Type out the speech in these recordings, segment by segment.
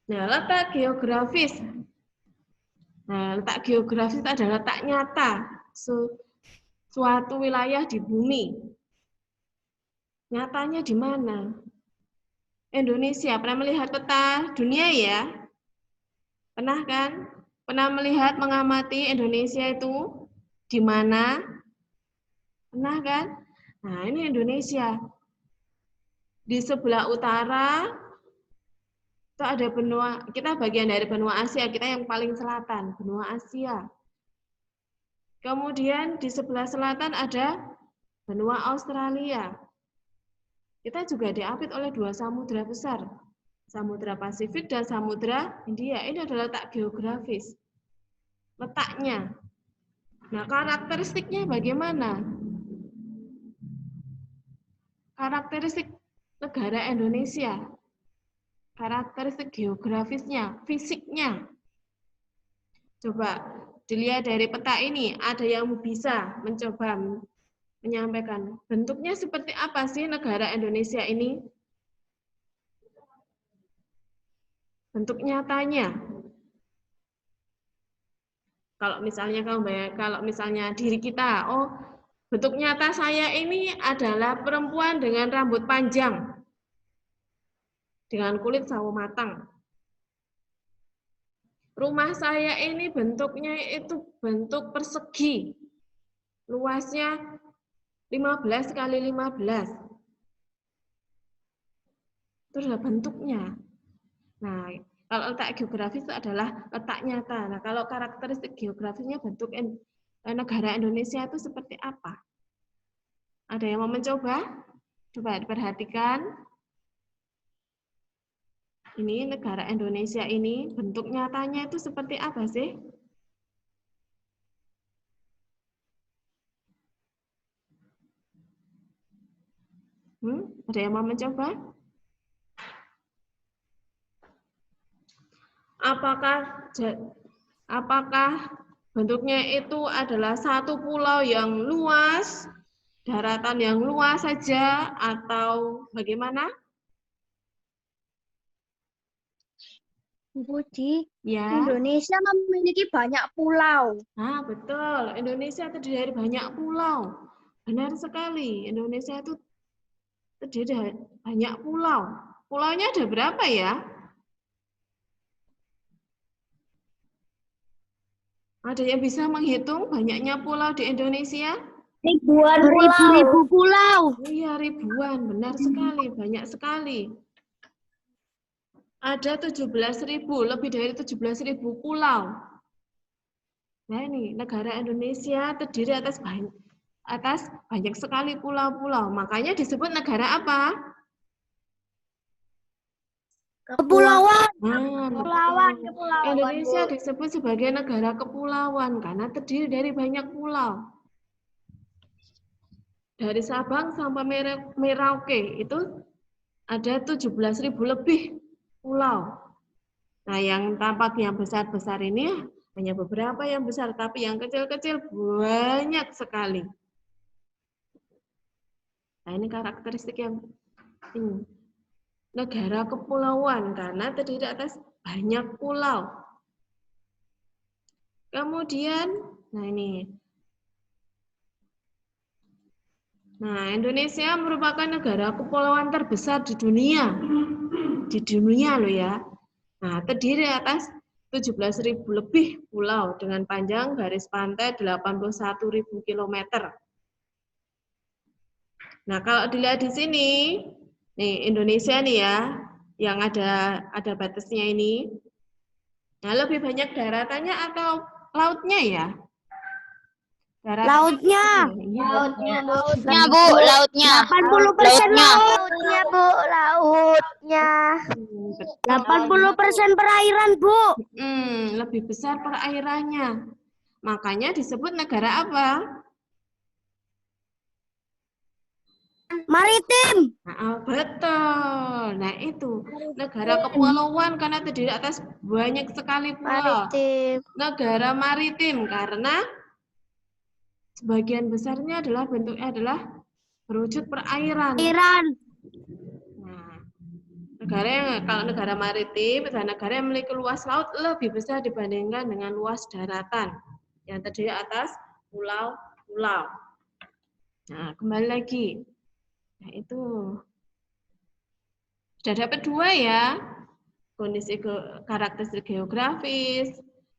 Nah, letak geografis. Nah, letak geografis adalah letak nyata suatu wilayah di bumi. Nyatanya di mana? Indonesia. Pernah melihat peta dunia ya? Pernah kan? Pernah melihat, mengamati Indonesia itu di mana? Pernah kan? Nah, ini Indonesia. Di sebelah utara itu ada benua, kita bagian dari benua Asia, kita yang paling selatan, benua Asia. Kemudian di sebelah selatan ada benua Australia. Kita juga diapit oleh dua samudra besar, Samudra Pasifik dan Samudra Hindia. Ini adalah letak geografis. Letaknya. Nah, karakteristiknya bagaimana? Karakteristik negara Indonesia. Karakteristik geografisnya, fisiknya. Coba dilihat dari peta ini, ada yang bisa mencoba menyampaikan bentuknya seperti apa sih negara Indonesia ini? Bentuk nyatanya. Kalau misalnya diri kita, oh bentuk nyata saya ini adalah perempuan dengan rambut panjang, dengan kulit sawo matang. Rumah saya ini bentuknya itu bentuk persegi, luasnya 15 kali 15. Itu adalah bentuknya. Nah, kalau letak geografis itu adalah letak nyata. Nah, kalau karakteristik geografisnya bentuk negara Indonesia itu seperti apa? Ada yang mau mencoba? Coba diperhatikan. Ini negara Indonesia ini bentuk nyatanya itu seperti apa sih? Ada yang mau mencoba? Apakah bentuknya itu adalah satu pulau yang luas, daratan yang luas saja, atau bagaimana? Budi, Ya. Indonesia memiliki banyak pulau. Nah, betul. Indonesia terdiri dari banyak pulau. Benar sekali. Indonesia itu terdiri dari banyak pulau. Pulaunya ada berapa ya? Ada yang bisa menghitung banyaknya pulau di Indonesia? Ribuan pulau. Ribu pulau. Oh iya, ribuan. Benar sekali. Banyak sekali. Ada 17.000, lebih dari 17.000 pulau. Nah ini, negara Indonesia terdiri atas banyak sekali pulau-pulau. Makanya disebut negara apa? Kepulauan. Nah, Kepulauan. Indonesia disebut sebagai negara kepulauan karena terdiri dari banyak pulau. Dari Sabang sampai Merauke itu ada 17.000 lebih pulau. Nah, yang tampak yang besar-besar ini hanya beberapa yang besar, tapi yang kecil-kecil banyak sekali. Nah, ini karakteristik yang ini. Negara kepulauan karena terdiri atas banyak pulau. Kemudian, nah ini. Nah, Indonesia merupakan negara kepulauan terbesar di dunia. Di dunia loh ya. Nah, terdiri atas 17.000 lebih pulau dengan panjang garis pantai 81.000 km. Nah, kalau dilihat di sini, nih Indonesia nih ya, yang ada batasnya ini. Nah, lebih banyak daratannya atau lautnya ya? Lautnya. Lautnya, Bu, lautnya. 80% lautnya, Bu, lautnya. 80% perairan, Bu. Lebih besar perairannya. Makanya disebut negara apa? Maritim. Nah, betul. Nah, itu negara kepulauan karena terdiri atas banyak sekali pulau. Maritim. Negara maritim karena sebagian besarnya adalah bentuknya adalah berwujud perairan. Perairan. Nah, Kalau negara maritim adalah negara yang memiliki luas laut lebih besar dibandingkan dengan luas daratan yang terdiri atas pulau-pulau. Nah, kembali lagi. Nah, itu sudah dapat 2 ya. Kondisi karakteristik geografis,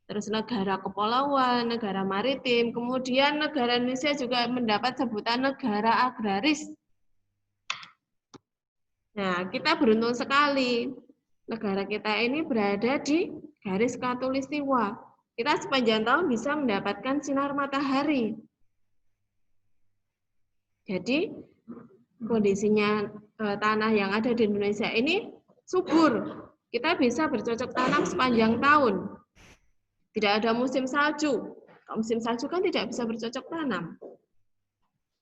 terus negara kepulauan, negara maritim, kemudian negara Indonesia juga mendapat sebutan negara agraris. Nah, kita beruntung sekali. Negara kita ini berada di garis khatulistiwa. Kita sepanjang tahun bisa mendapatkan sinar matahari. Jadi, kondisinya tanah yang ada di Indonesia ini subur. Kita bisa bercocok tanam sepanjang tahun. Tidak ada musim salju. Kalau musim salju kan tidak bisa bercocok tanam.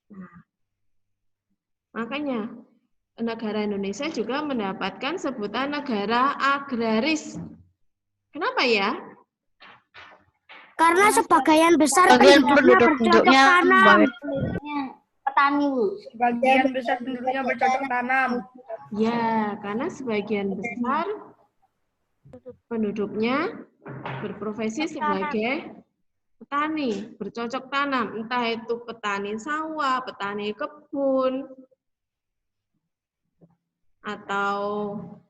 Nah, makanya negara Indonesia juga mendapatkan sebutan negara agraris. Kenapa ya? Karena sebagian besar penduduknya bercocok tanam. Petani, Bu. Sebagian besar penduduknya bercocok tanam. Ya, karena sebagian besar penduduknya berprofesi sebagai petani, bercocok tanam. Entah itu petani sawah, petani kebun, atau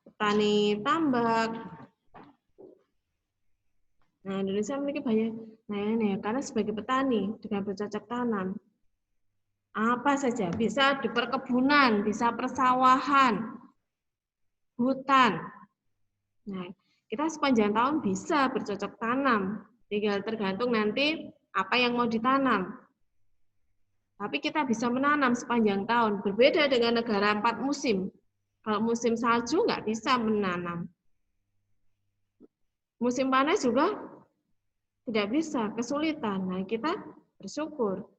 petani tambak. Nah, Indonesia memiliki banyak. Nah, ini karena sebagai petani dengan bercocok tanam, apa saja bisa di perkebunan, bisa persawahan, hutan. Nah, kita sepanjang tahun bisa bercocok tanam, tinggal tergantung nanti apa yang mau ditanam. Tapi kita bisa menanam sepanjang tahun, berbeda dengan negara 4 musim. Kalau musim salju nggak bisa menanam. Musim panas juga tidak bisa, kesulitan. Nah, kita bersyukur.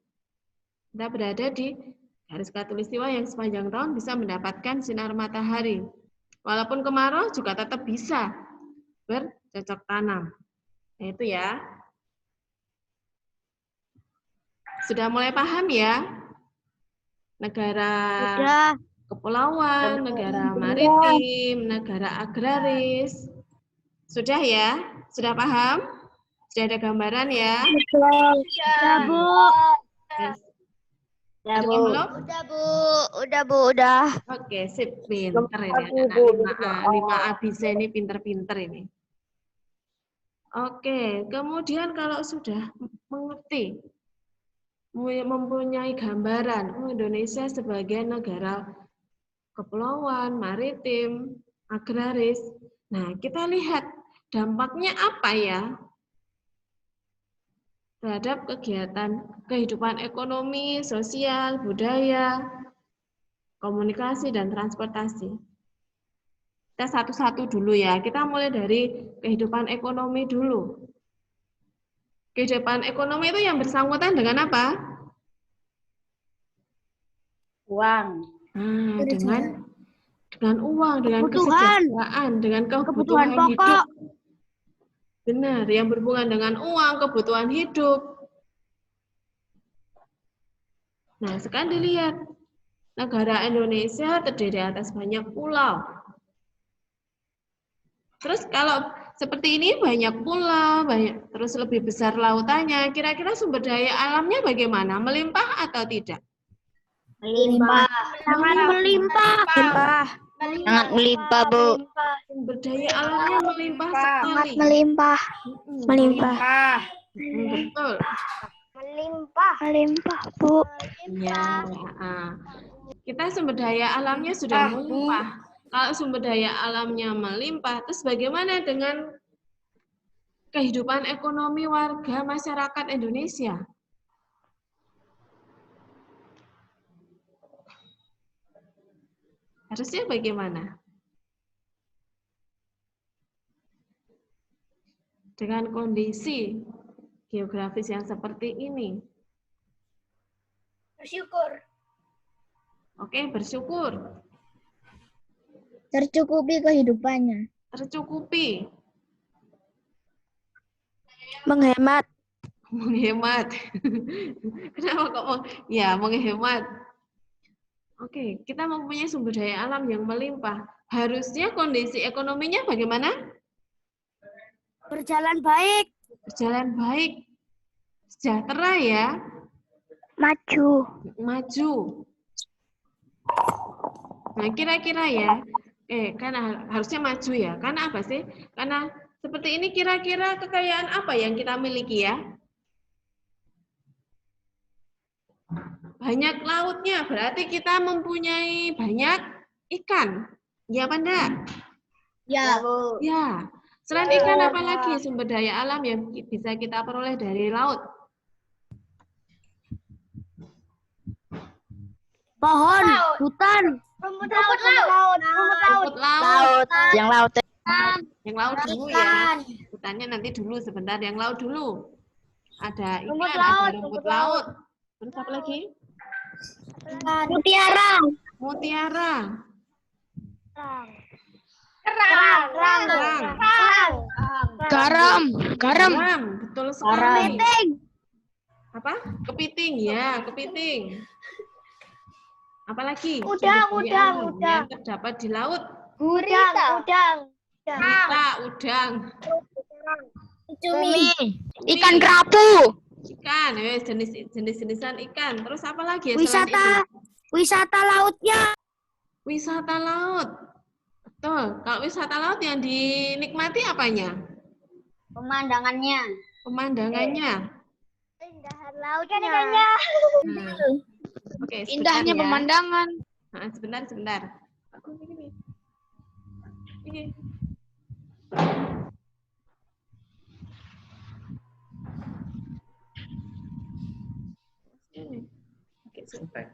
Kita berada di garis khatulistiwa yang sepanjang tahun bisa mendapatkan sinar matahari. Walaupun kemarau juga tetap bisa bercocok tanam. Nah, itu ya. Sudah mulai paham ya? Negara kepulauan, negara maritim, negara agraris. Sudah ya? Sudah paham? Sudah ada gambaran ya? Ya, Bu. Yes. Ya, Ada Bu. yang belum? Udah, Bu. Udah, Bu. Udah. Oke, sip. Pinter ini anak 5A. 5A bisa ini pinter-pinter ini. Oke, kemudian kalau sudah mengerti, mempunyai gambaran Indonesia sebagai negara kepulauan, maritim, agraris. Nah, kita lihat dampaknya apa ya terhadap kegiatan kehidupan ekonomi, sosial, budaya, komunikasi, dan transportasi. Kita satu-satu dulu ya. Kita mulai dari kehidupan ekonomi dulu. Kehidupan ekonomi itu yang bersangkutan dengan apa? Uang. Nah, dengan uang, dengan Kebutuhan. kesejahteraan, dengan Kebutuhan kebutuhan pokok. hidup. Benar, yang berhubungan dengan uang, kebutuhan hidup. Nah, sekarang dilihat. Negara Indonesia terdiri atas banyak pulau. Terus kalau seperti ini banyak pulau, terus lebih besar lautannya, kira-kira sumber daya alamnya bagaimana? Melimpah atau tidak? Melimpah. Sangat melimpah. Sangat melimpah, Bu. Sumber daya alamnya melimpah sekali. Melimpah. Melimpah. Betul. Melimpah, Bu. Ya, kita sumber daya alamnya sudah melimpah. Kalau sumber daya alamnya melimpah, terus bagaimana dengan kehidupan ekonomi warga masyarakat Indonesia? Harusnya bagaimana? Dengan kondisi geografis yang seperti ini. Bersyukur. Oke, bersyukur. Tercukupi kehidupannya. Tercukupi. Menghemat. Menghemat. Kenapa kok ya menghemat? Oke, kita mempunyai sumber daya alam yang melimpah. harusnya kondisi ekonominya bagaimana? Berjalan baik. Berjalan baik. Sejahtera ya. Maju. Maju. Nah, kira-kira ya, karena harusnya maju ya. Karena apa sih? Karena seperti ini kira-kira kekayaan apa yang kita miliki ya? Banyak lautnya, berarti kita mempunyai banyak ikan. Ya apa enggak? Ya. Ya. Selain ikan apa lagi sumber daya alam yang bisa kita peroleh dari laut? Pohon, hutan. Rumput laut. Rumput laut. Yang laut. Yang laut dulu ya. Hutannya nanti dulu sebentar, yang laut dulu. Ada ikan, ada rumput laut. Terus apa lagi? Mutiara. Mutiara. Kerang. Garam, Garam. betul sekali. Kepiting. Apa? Kepiting ya, kepiting. Apalagi? Udang. Yang terdapat di laut. Udang. Udang. Cumi. Ikan kerapu. Ikan, jenis-jenisan ikan. Terus apa lagi ya selain itu? Wisata lautnya. Wisata laut. Betul. Kalau wisata laut yang dinikmati apanya? Pemandangannya. Pemandangannya. Indahan lautnya. Oke, sebentar Indahnya ya. pemandangan. Nah, sebentar. Ini.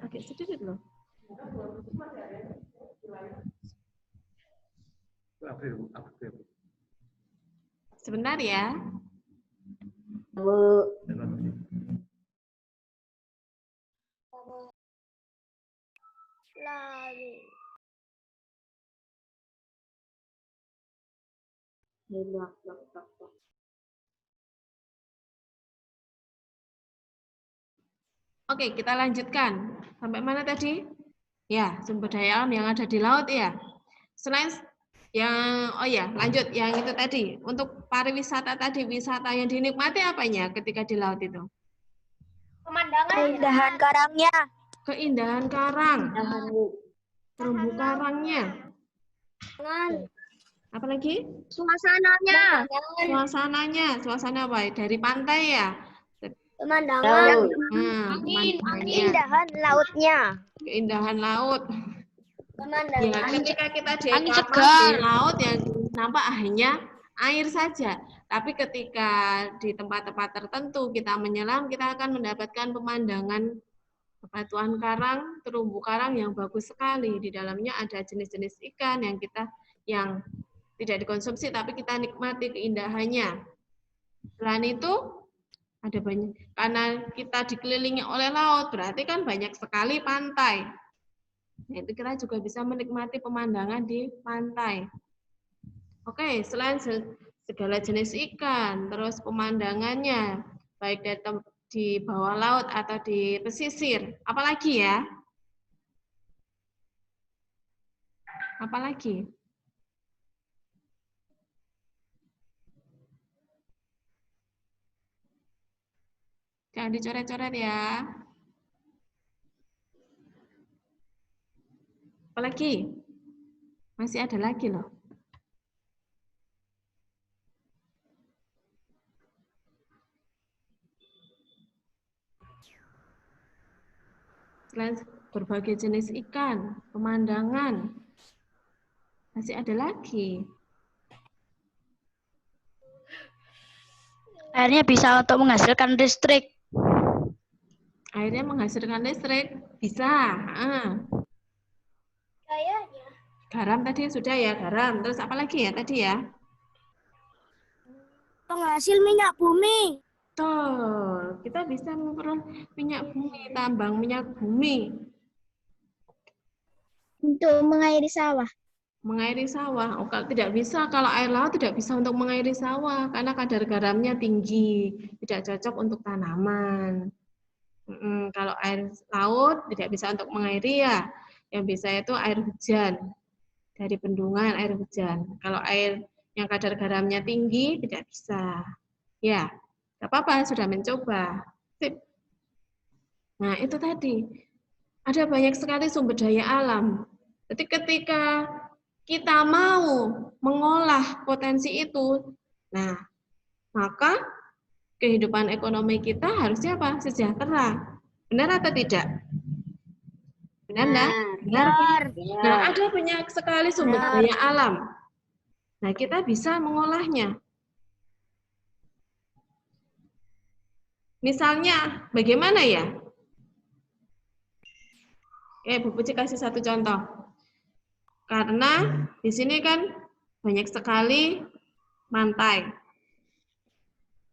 Agak sedikit loh. Sebentar ya. Oke, kita lanjutkan. Sampai mana tadi? Ya, sumber daya alam yang ada di laut ya. Selain yang, lanjut yang itu tadi. Untuk pariwisata tadi, wisata yang dinikmati apanya ketika di laut itu? Pemandangan. Keindahan karangnya. Keindahan karang. Terumbu karangnya. Apalagi? Suasananya. Suasana apa? Dari pantai ya? Pemandangan. Pemandangannya. Keindahan lautnya. Keindahan laut. Ya, ketika kita di Angin kamar segar. di laut yang nampak hanya air saja. Tapi ketika di tempat-tempat tertentu kita menyelam, kita akan mendapatkan pemandangan bebatuan karang, terumbu karang yang bagus sekali. Di dalamnya ada jenis-jenis ikan yang tidak dikonsumsi, tapi kita nikmati keindahannya. Selain itu, ada banyak, karena kita dikelilingi oleh laut, berarti kan banyak sekali pantai. Nah, itu kita juga bisa menikmati pemandangan di pantai. Oke, selain segala jenis ikan, terus pemandangannya, baik di bawah laut atau di pesisir, apalagi ya? Apalagi? Jangan dicoret-coret ya. Apalagi? Masih ada lagi loh. Selain berbagai jenis ikan, pemandangan, masih ada lagi. Airnya bisa untuk menghasilkan listrik. Airnya menghasilkan listrik? Bisa. Kayaknya. Garam tadi sudah ya, garam. Terus apa lagi ya tadi ya? Penghasil minyak bumi. Betul. Kita bisa memperoleh minyak bumi, tambang minyak bumi. Untuk mengairi sawah. Mengairi sawah. Oh, tidak bisa, kalau air laut tidak bisa untuk mengairi sawah karena kadar garamnya tinggi, tidak cocok untuk tanaman. Kalau air laut tidak bisa untuk mengairi ya, yang bisa itu air hujan. dari bendungan air hujan. Kalau air yang kadar garamnya tinggi tidak bisa. Ya, nggak apa-apa, sudah mencoba. Sip. Nah, itu tadi. Ada banyak sekali sumber daya alam. Jadi ketika kita mau mengolah potensi itu, nah, maka kehidupan ekonomi kita harusnya apa? Sejahtera. Benar atau tidak? Benar enggak? Benar. Nah, ada banyak sekali sumber daya alam. Nah, kita bisa mengolahnya. Misalnya, bagaimana ya? Bu Puci kasih satu contoh. Karena di sini kan banyak sekali pantai.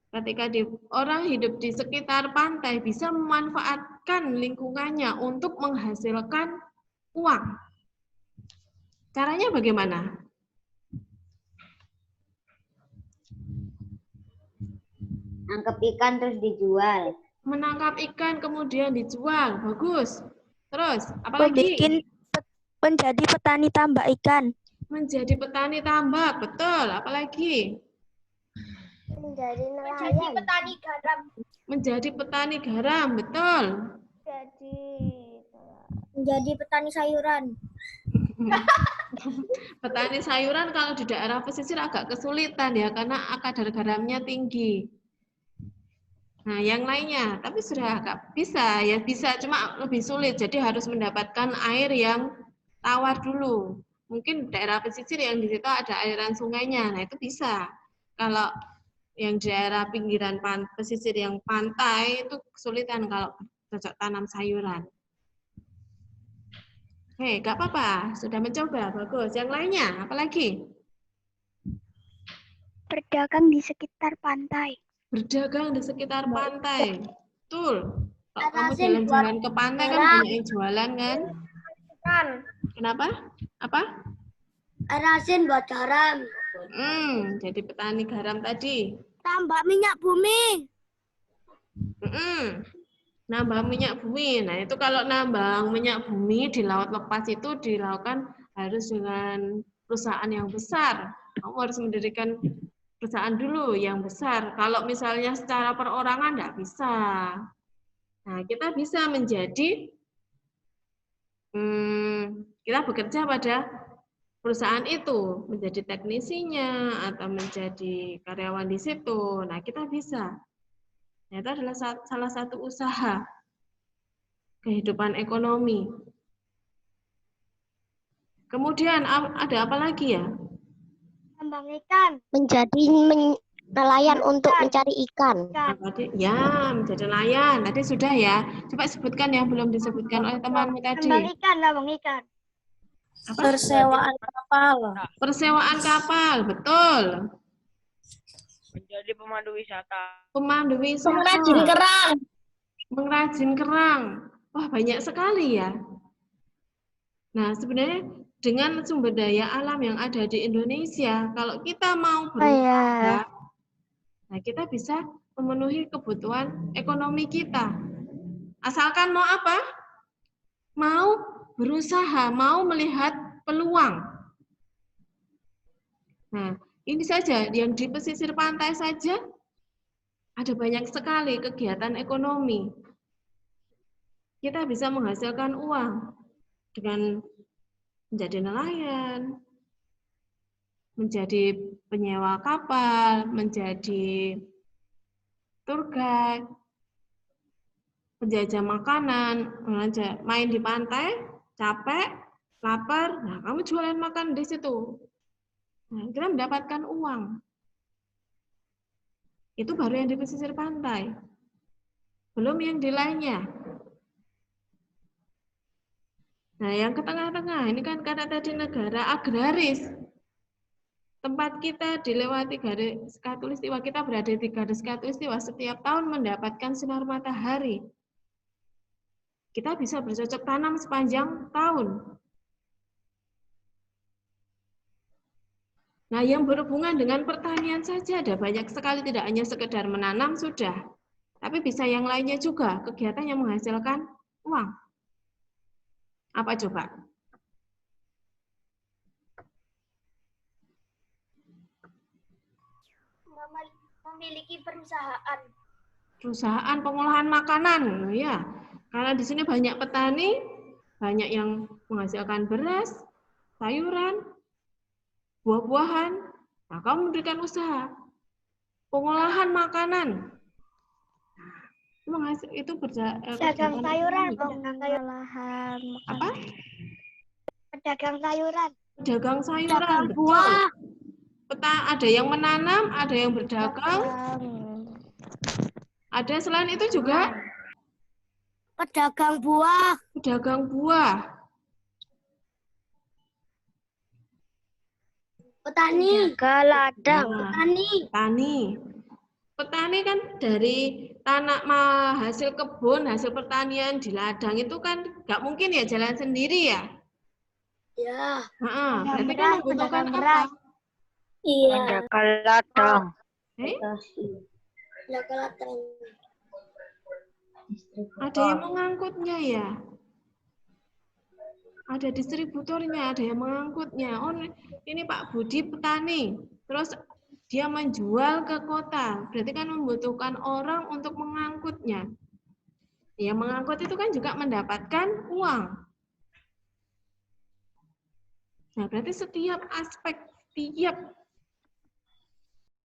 Ketika orang hidup di sekitar pantai bisa memanfaatkan lingkungannya untuk menghasilkan uang. Caranya bagaimana? Nangkep ikan terus dijual. Menangkap ikan kemudian dijual. Bagus. Terus, apalagi? Menjadi petani tambak ikan. Menjadi petani tambak, betul. Apalagi? Menjadi nelayan. Jadi petani garam. Menjadi petani garam, betul. Menjadi petani sayuran. Petani sayuran kalau di daerah pesisir agak kesulitan ya, karena kadar garamnya tinggi. Nah, yang lainnya, tapi sudah agak bisa, ya bisa, cuma lebih sulit. Jadi harus mendapatkan air yang tawar dulu. Mungkin daerah pesisir yang di situ ada aliran sungainya, nah itu bisa. Kalau yang daerah pinggiran pesisir yang pantai itu kesulitan kalau cocok tanam sayuran. Hei, gak apa-apa, sudah mencoba, bagus. Yang lainnya, apalagi? Berdagang di sekitar pantai. Berdagang di sekitar pantai. Betul. Kalau kamu Alasin jalan-jalan ke pantai kan garam. banyak yang jualan kan? Kan. Kenapa? Apa? Air asin buat garam. Jadi petani garam tadi. Tambak minyak bumi. Nambah minyak bumi. Nah, itu kalau nambang minyak bumi di laut lepas itu dilakukan harus dengan perusahaan yang besar. Kamu harus mendirikan perusahaan dulu yang besar. Kalau misalnya secara perorangan enggak bisa. Nah, kita bisa menjadi kita bekerja pada perusahaan itu, menjadi teknisinya atau menjadi karyawan di situ. Nah, kita bisa. Nah, itu adalah salah satu usaha kehidupan ekonomi. Kemudian ada apa lagi ya? Tambang ikan. Menjadi nelayan untuk mencari ikan. Nah, tadi ya menjadi nelayan. Tadi sudah ya. Coba sebutkan yang belum disebutkan oleh temanmu tadi. Tambang ikan. Apa? Persewaan kapal. Persewaan kapal, betul. Menjadi pemandu wisata. Pemandu wisata. Pengrajin kerang. Mengrajin kerang. Wah, banyak sekali ya. Nah, sebenarnya dengan sumber daya alam yang ada di Indonesia, kalau kita mau berusaha, nah kita bisa memenuhi kebutuhan ekonomi kita. Asalkan mau apa? Mau berusaha, mau melihat peluang. Nah, ini saja yang di pesisir pantai saja ada banyak sekali kegiatan ekonomi. Kita bisa menghasilkan uang dengan menjadi nelayan, menjadi penyewa kapal, menjadi tour guide, penjajah makanan, main di pantai, capek, lapar, nah kamu jualan makan di situ. Nah, kita mendapatkan uang. Itu baru yang di pesisir pantai. Belum yang di lainnya. Nah, yang ke tengah-tengah, ini kan karena tadi negara agraris. Tempat kita dilewati garis khatulistiwa, kita berada di garis khatulistiwa, setiap tahun mendapatkan sinar matahari. Kita bisa bercocok tanam sepanjang tahun. Nah, yang berhubungan dengan pertanian saja ada banyak sekali, tidak hanya sekedar menanam sudah, tapi bisa yang lainnya juga, kegiatan yang menghasilkan uang. Apa coba? memiliki perusahaan. Perusahaan pengolahan makanan, ya. Karena di sini banyak petani, banyak yang menghasilkan beras, sayuran, buah-buahan. Nah, kamu memberikan usaha pengolahan makanan. Itu Pedagang sayuran, Pengolahan apa? pedagang sayuran. Pedagang sayuran. Pedagang betul. buah. Ada yang menanam, ada yang berdagang, ada selain itu juga Pedagang buah. pedagang buah. Petani. Ladang. Nah, Petani. petani. Petani kan dari tanah hasil kebun, hasil pertanian di ladang itu kan nggak mungkin ya jalan sendiri ya. Ya. Berarti kan membutuhkan apa? Iya. Menjaga ladang. Jaga ladang. Ada yang mengangkutnya ya. Ada distributornya, ada yang mengangkutnya. Oh, ini Pak Budi petani. Terus dia menjual ke kota. Berarti kan membutuhkan orang untuk mengangkutnya. Ya, mengangkut itu kan juga mendapatkan uang. Nah, berarti setiap aspek, setiap